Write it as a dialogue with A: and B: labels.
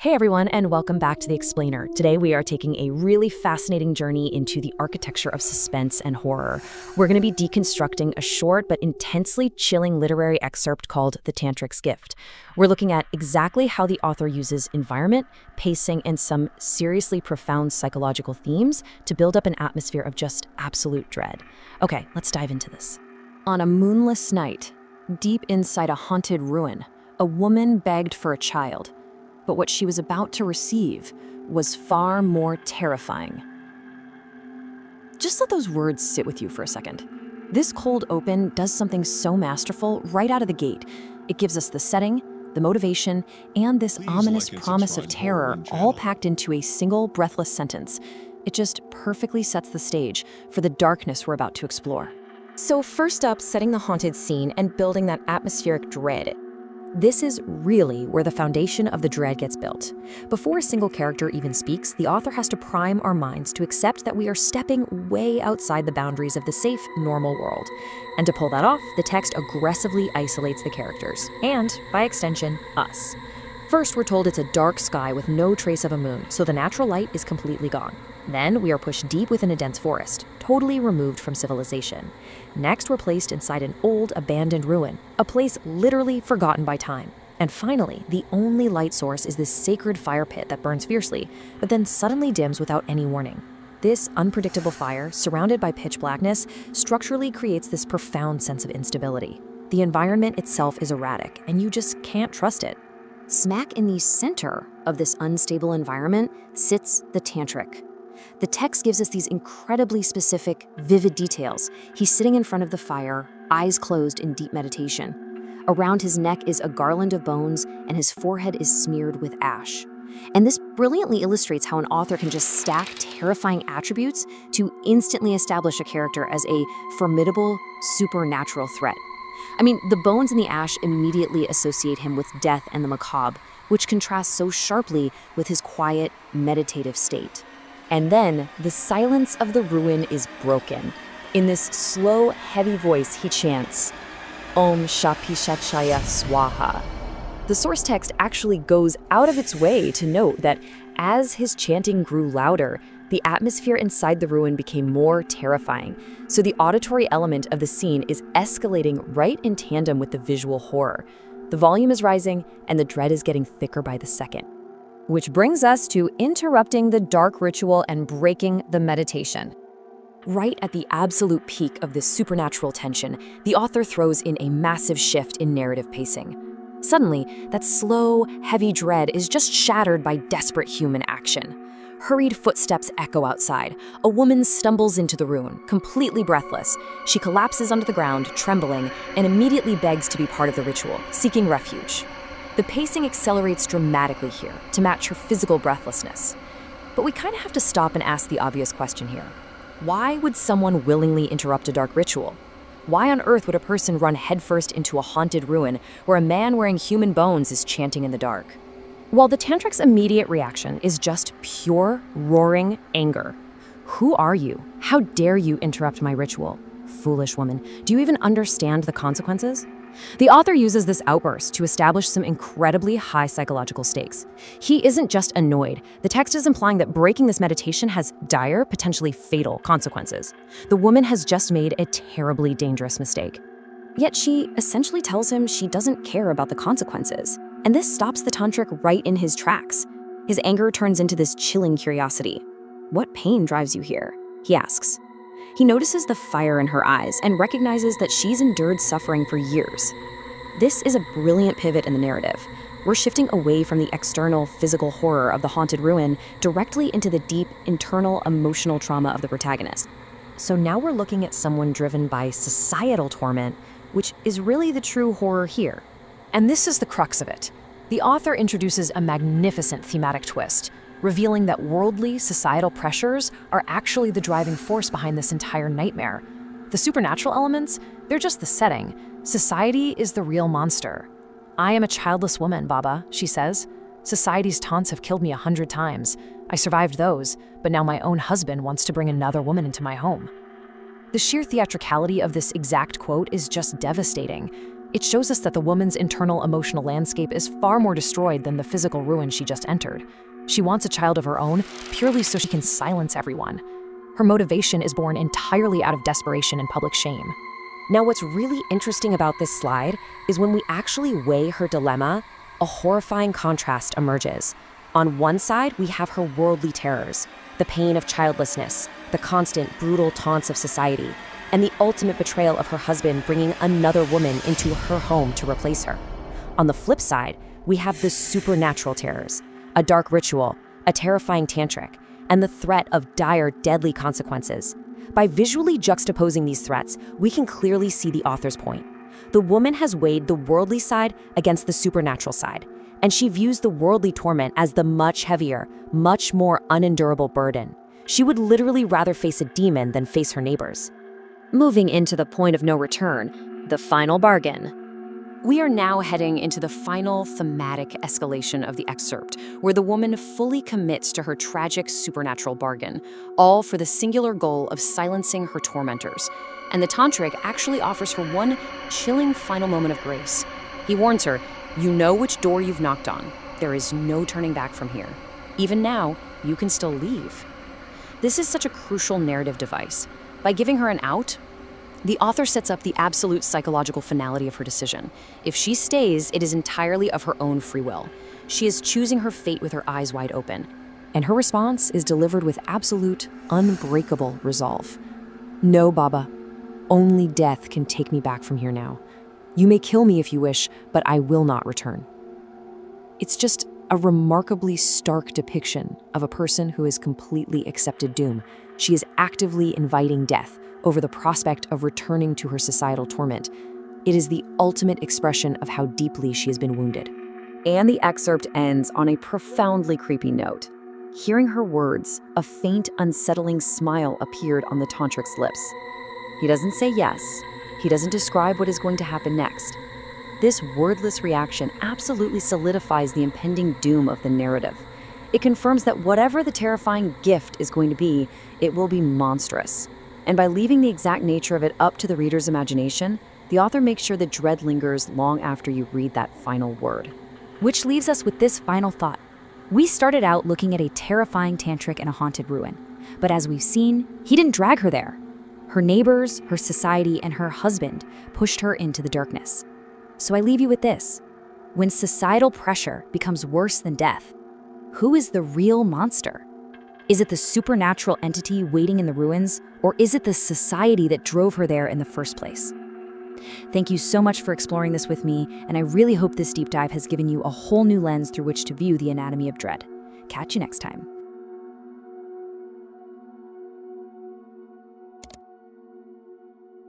A: Hey everyone, and welcome back to The Explainer. Today we are taking a really fascinating journey into the architecture of suspense and horror. We're going to be deconstructing a short but intensely chilling literary excerpt called The Tantric's Gift. We're looking at exactly how the author uses environment, pacing, and some seriously profound psychological themes to build up an atmosphere of just absolute dread. Okay, let's dive into this. On a moonless night, deep inside a haunted ruin, a woman begged for a child. But what she was about to receive was far more terrifying. Just let those words sit with you for a second. This cold open does something so masterful right out of the gate. It gives us the setting, the motivation, and this ominous promise of terror all packed into a single breathless sentence. It just perfectly sets the stage for the darkness we're about to explore. So first up, setting the haunted scene and building that atmospheric dread. This is really where the foundation of the dread gets built. Before a single character even speaks, the author has to prime our minds to accept that we are stepping way outside the boundaries of the safe, normal world. And to pull that off, the text aggressively isolates the characters, and, by extension, us. First, we're told it's a dark sky with no trace of a moon, so the natural light is completely gone. Then, we are pushed deep within a dense forest, totally removed from civilization. Next, we're placed inside an old, abandoned ruin, a place literally forgotten by time. And finally, the only light source is this sacred fire pit that burns fiercely, but then suddenly dims without any warning. This unpredictable fire, surrounded by pitch blackness, structurally creates this profound sense of instability. The environment itself is erratic, and you just can't trust it. Smack in the center of this unstable environment sits the tantric. The text gives us these incredibly specific, vivid details. He's sitting in front of the fire, eyes closed in deep meditation. Around his neck is a garland of bones, and his forehead is smeared with ash. And this brilliantly illustrates how an author can just stack terrifying attributes to instantly establish a character as a formidable, supernatural threat. I mean, the bones and the ash immediately associate him with death and the macabre, which contrasts so sharply with his quiet, meditative state. And then, the silence of the ruin is broken. In this slow, heavy voice, he chants, Om Shapishachaya Swaha. The source text actually goes out of its way to note that as his chanting grew louder, the atmosphere inside the ruin became more terrifying. So the auditory element of the scene is escalating right in tandem with the visual horror. The volume is rising, and the dread is getting thicker by the second. Which brings us to interrupting the dark ritual and breaking the meditation. Right at the absolute peak of this supernatural tension, the author throws in a massive shift in narrative pacing. Suddenly, that slow, heavy dread is just shattered by desperate human action. Hurried footsteps echo outside. A woman stumbles into the ruin, completely breathless. She collapses onto the ground, trembling, and immediately begs to be part of the ritual, seeking refuge. The pacing accelerates dramatically here to match her physical breathlessness. But we kind of have to stop and ask the obvious question here. Why would someone willingly interrupt a dark ritual? Why on earth would a person run headfirst into a haunted ruin where a man wearing human bones is chanting in the dark? While the tantric's immediate reaction is just pure, roaring anger. Who are you? How dare you interrupt my ritual? Foolish woman, do you even understand the consequences? The author uses this outburst to establish some incredibly high psychological stakes. He isn't just annoyed. The text is implying that breaking this meditation has dire, potentially fatal consequences. The woman has just made a terribly dangerous mistake. Yet she essentially tells him she doesn't care about the consequences. And this stops the tantric right in his tracks. His anger turns into this chilling curiosity. What pain drives you here? He asks. He notices the fire in her eyes and recognizes that she's endured suffering for years. This is a brilliant pivot in the narrative. We're shifting away from the external, physical horror of the haunted ruin directly into the deep, internal, emotional trauma of the protagonist. So now we're looking at someone driven by societal torment, which is really the true horror here. And this is the crux of it. The author introduces a magnificent thematic twist, revealing that worldly, societal pressures are actually the driving force behind this entire nightmare. The supernatural elements, they're just the setting. Society is the real monster. I am a childless woman, Baba, she says. Society's taunts have killed me 100 times. I survived those, but now my own husband wants to bring another woman into my home. The sheer theatricality of this exact quote is just devastating. It shows us that the woman's internal emotional landscape is far more destroyed than the physical ruin she just entered. She wants a child of her own, purely so she can silence everyone. Her motivation is born entirely out of desperation and public shame. Now, what's really interesting about this slide is when we actually weigh her dilemma, a horrifying contrast emerges. On one side, we have her worldly terrors, the pain of childlessness, the constant, brutal taunts of society, and the ultimate betrayal of her husband bringing another woman into her home to replace her. On the flip side, we have the supernatural terrors, a dark ritual, a terrifying tantric, and the threat of dire, deadly consequences. By visually juxtaposing these threats, we can clearly see the author's point. The woman has weighed the worldly side against the supernatural side, and she views the worldly torment as the much heavier, much more unendurable burden. She would literally rather face a demon than face her neighbors. Moving into the point of no return, the final bargain. We are now heading into the final thematic escalation of the excerpt, where the woman fully commits to her tragic supernatural bargain, all for the singular goal of silencing her tormentors. And the tantric actually offers her one chilling final moment of grace. He warns her, "You know which door you've knocked on. There is no turning back from here. Even now, you can still leave." This is such a crucial narrative device. By giving her an out, the author sets up the absolute psychological finality of her decision. If she stays, it is entirely of her own free will. She is choosing her fate with her eyes wide open. And her response is delivered with absolute, unbreakable resolve. "No, Baba. Only death can take me back from here now. You may kill me if you wish, but I will not return." It's just a remarkably stark depiction of a person who has completely accepted doom. She is actively inviting death over the prospect of returning to her societal torment. It is the ultimate expression of how deeply she has been wounded. And the excerpt ends on a profoundly creepy note. Hearing her words, a faint, unsettling smile appeared on the tantric's lips. He doesn't say yes. He doesn't describe what is going to happen next. This wordless reaction absolutely solidifies the impending doom of the narrative. It confirms that whatever the terrifying gift is going to be, it will be monstrous. And by leaving the exact nature of it up to the reader's imagination, the author makes sure the dread lingers long after you read that final word. Which leaves us with this final thought. We started out looking at a terrifying tantric in a haunted ruin. But as we've seen, he didn't drag her there. Her neighbors, her society, and her husband pushed her into the darkness. So I leave you with this. When societal pressure becomes worse than death, who is the real monster? Is it the supernatural entity waiting in the ruins, or is it the society that drove her there in the first place? Thank you so much for exploring this with me, and I really hope this deep dive has given you a whole new lens through which to view the anatomy of dread. Catch you next time.